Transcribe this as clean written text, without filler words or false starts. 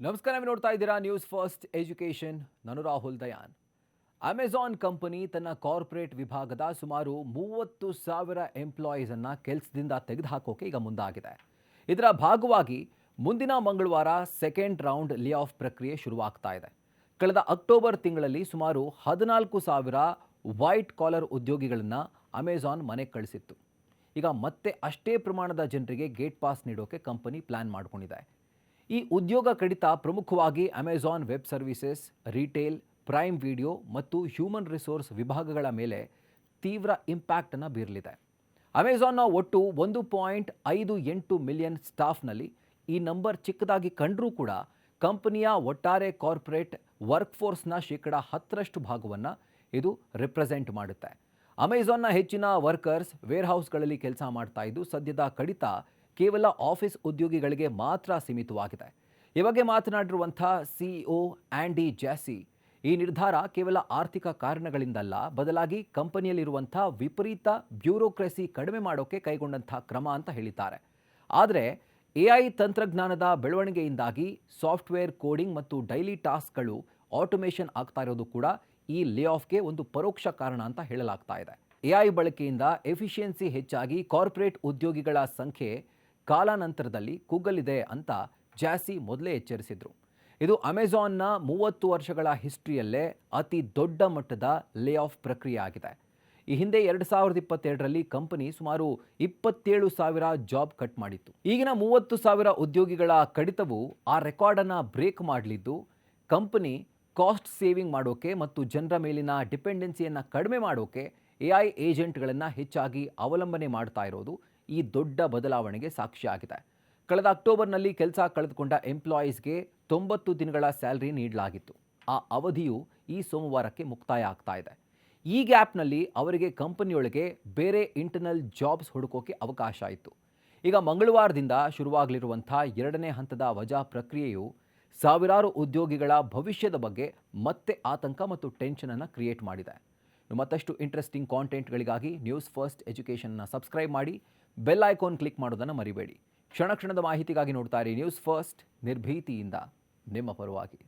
ನಮಸ್ಕಾರ, ನೀವು ನೋಡ್ತಾ ಇದ್ದೀರಾ ನ್ಯೂಸ್ ಫಸ್ಟ್ ಎಜುಕೇಷನ್. ನಾನು ರಾಹುಲ್ ದಯಾನ್. ಅಮೆಜಾನ್ ಕಂಪನಿ ತನ್ನ ಕಾರ್ಪೊರೇಟ್ ವಿಭಾಗದ ಸುಮಾರು 30,000 ಎಂಪ್ಲಾಯೀಸನ್ನು ಕೆಲಸದಿಂದ ತೆಗೆದುಹಾಕೋಕೆ ಈಗ ಮುಂದಾಗಿದೆ. ಇದರ ಭಾಗವಾಗಿ ಮುಂದಿನ ಮಂಗಳವಾರ ಸೆಕೆಂಡ್ ರೌಂಡ್ ಲೇ ಆಫ್ ಪ್ರಕ್ರಿಯೆ ಶುರುವಾಗ್ತಾ ಇದೆ. ಕಳೆದ ಅಕ್ಟೋಬರ್ ತಿಂಗಳಲ್ಲಿ ಸುಮಾರು 14,000 ವೈಟ್ ಕಾಲರ್ ಉದ್ಯೋಗಿಗಳನ್ನು ಅಮೆಜಾನ್ ಮನೆಗೆ ಕಳಿಸಿತ್ತು. ಈಗ ಮತ್ತೆ ಅಷ್ಟೇ ಪ್ರಮಾಣದ ಜನರಿಗೆ ಗೇಟ್ ಪಾಸ್ ನೀಡೋಕೆ ಕಂಪನಿ ಪ್ಲಾನ್ ಮಾಡಿಕೊಂಡಿದೆ. ಈ ಉದ್ಯೋಗ ಕಡಿತ ಪ್ರಮುಖವಾಗಿ Amazon web services, retail, prime video ಮತ್ತು ಹ್ಯೂಮನ್ ರಿಸೋರ್ಸ್ ವಿಭಾಗಗಳ ಮೇಲೆ ತೀವ್ರ ಇಂಪ್ಯಾಕ್ಟನ್ನು ಬೀರಲಿದೆ. ಅಮೆಜಾನ್ನ ಒಟ್ಟು 1.58 ಮಿಲಿಯನ್ ಸ್ಟಾಫ್ನಲ್ಲಿ ಈ ನಂಬರ್ ಚಿಕ್ಕದಾಗಿ ಕಂಡರೂ ಕೂಡ ಕಂಪನಿಯ ಒಟ್ಟಾರೆ ಕಾರ್ಪೊರೇಟ್ ವರ್ಕ್ಫೋರ್ಸ್ನ ಶೇಕಡ 10ರಷ್ಟು ಭಾಗವನ್ನು ಇದು ರಿಪ್ರೆಸೆಂಟ್ ಮಾಡುತ್ತೆ. ಅಮೆಜಾನ್ನ ಹೆಚ್ಚಿನ ವರ್ಕರ್ಸ್ ವೇರ್ಹೌಸ್ಗಳಲ್ಲಿ ಕೆಲಸ ಮಾಡ್ತಾ ಇದ್ದು, ಸದ್ಯದ ಕಡಿತ ಕೇವಲ ಆಫೀಸ್ ಉದ್ಯೋಗಿಗಳಿಗೆ ಮಾತ್ರ ಸೀಮಿತವಾಗಿದೆ. ಈ ಬಗ್ಗೆ ಮಾತನಾಡಿರುವಂಥ ಸಿಇಒ ಆಂಡಿ ಜಾಸಿ, ಈ ನಿರ್ಧಾರ ಕೇವಲ ಆರ್ಥಿಕ ಕಾರಣಗಳಿಂದಲ್ಲ, ಬದಲಾಗಿ ಕಂಪನಿಯಲ್ಲಿರುವಂಥ ವಿಪರೀತ ಬ್ಯೂರೋಕ್ರಸಿ ಕಡಿಮೆ ಮಾಡೋಕ್ಕೆ ಕೈಗೊಂಡಂಥ ಕ್ರಮ ಅಂತ ಹೇಳಿದ್ದಾರೆ. ಆದರೆ AI ತಂತ್ರಜ್ಞಾನದ ಬೆಳವಣಿಗೆಯಿಂದಾಗಿ ಸಾಫ್ಟ್ವೇರ್ ಕೋಡಿಂಗ್ ಮತ್ತು ಡೈಲಿ ಟಾಸ್ಕ್ಗಳು ಆಟೋಮೇಷನ್ ಆಗ್ತಾ ಇರೋದು ಕೂಡ ಈ ಲೇ ಆಫ್ಗೆ ಒಂದು ಪರೋಕ್ಷ ಕಾರಣ ಅಂತ ಹೇಳಲಾಗ್ತಾ ಇದೆ. AI ಬಳಕೆಯಿಂದ ಎಫಿಷಿಯನ್ಸಿ ಹೆಚ್ಚಾಗಿ ಕಾರ್ಪೊರೇಟ್ ಉದ್ಯೋಗಿಗಳ ಸಂಖ್ಯೆ ಕಾಲಾನಂತರದಲ್ಲಿ ಕುಗ್ಗಲಿದೆ ಅಂತ ಜಾಸಿ ಮೊದಲೇ ಎಚ್ಚರಿಸಿದ್ರು. ಇದು ಅಮೆಜಾನ್ನ 30 ವರ್ಷಗಳ ಹಿಸ್ಟ್ರಿಯಲ್ಲೇ ಅತಿ ದೊಡ್ಡ ಮಟ್ಟದ ಲೇ ಆಫ್ ಪ್ರಕ್ರಿಯೆ ಆಗಿದೆ. ಈ ಹಿಂದೆ 2022ರಲ್ಲಿ ಕಂಪನಿ ಸುಮಾರು 27,000 ಜಾಬ್ ಕಟ್ ಮಾಡಿತ್ತು. ಈಗಿನ 30,000 ಉದ್ಯೋಗಿಗಳ ಕಡಿತವು ಆ ರೆಕಾರ್ಡನ್ನು ಬ್ರೇಕ್ ಮಾಡಲಿದ್ದು, ಕಂಪನಿ ಕಾಸ್ಟ್ ಸೇವಿಂಗ್ ಮಾಡೋಕೆ ಮತ್ತು ಜನರ ಮೇಲಿನ ಡಿಪೆಂಡೆನ್ಸಿಯನ್ನು ಕಡಿಮೆ ಮಾಡೋಕೆ AI ಏಜೆಂಟ್ಗಳನ್ನು ಹೆಚ್ಚಾಗಿ ಅವಲಂಬನೆ ಮಾಡ್ತಾ ಇರೋದು ಈ ದೊಡ್ಡ ಬದಲಾವಣೆಗೆ ಸಾಕ್ಷಿಯಾಗಿದೆ. ಕಳೆದ ಅಕ್ಟೋಬರ್ನಲ್ಲಿ ಕೆಲಸ ಕಳೆದುಕೊಂಡ ಎಂಪ್ಲಾಯೀಸ್ಗೆ 90 ದಿನಗಳ ಸ್ಯಾಲರಿ ನೀಡಲಾಗಿತ್ತು. ಆ ಅವಧಿಯು ಈ ಸೋಮವಾರಕ್ಕೆ ಮುಕ್ತಾಯ ಆಗ್ತಾ ಇದೆ. ಈ ಗ್ಯಾಪ್ನಲ್ಲಿ ಅವರಿಗೆ ಕಂಪನಿಯೊಳಗೆ ಬೇರೆ ಇಂಟರ್ನಲ್ ಜಾಬ್ಸ್ ಹುಡುಕೋಕೆ ಅವಕಾಶ ಇತ್ತು. ಈಗ ಮಂಗಳವಾರದಿಂದ ಶುರುವಾಗಲಿರುವಂಥ 2ನೇ ಹಂತದ ವಜಾ ಪ್ರಕ್ರಿಯೆಯು ಸಾವಿರಾರು ಉದ್ಯೋಗಿಗಳ ಭವಿಷ್ಯದ ಬಗ್ಗೆ ಮತ್ತೆ ಆತಂಕ ಮತ್ತು ಟೆನ್ಷನನ್ನು ಕ್ರಿಯೇಟ್ ಮಾಡಿದೆ. ಮತ್ತಷ್ಟು ಇಂಟ್ರೆಸ್ಟಿಂಗ್ ಕಾಂಟೆಂಟ್ಗಳಿಗಾಗಿ ನ್ಯೂಸ್ ಫಸ್ಟ್ ಎಜುಕೇಷನ್ನ ಸಬ್ಸ್ಕ್ರೈಬ್ ಮಾಡಿ, ಬೆಲ್ ಐಕಾನ್ ಕ್ಲಿಕ್ ಮಾಡೋದನ್ನು ಮರಿಬೇಡಿ. ಕ್ಷಣ ಕ್ಷಣದ ಮಾಹಿತಿಗಾಗಿ ನೋಡ್ತಾ ಇರಿ ನ್ಯೂಸ್ ಫಸ್ಟ್, ನಿರ್ಭೀತಿಯಿಂದ ನಿಮ್ಮ ಪರವಾಗಿ.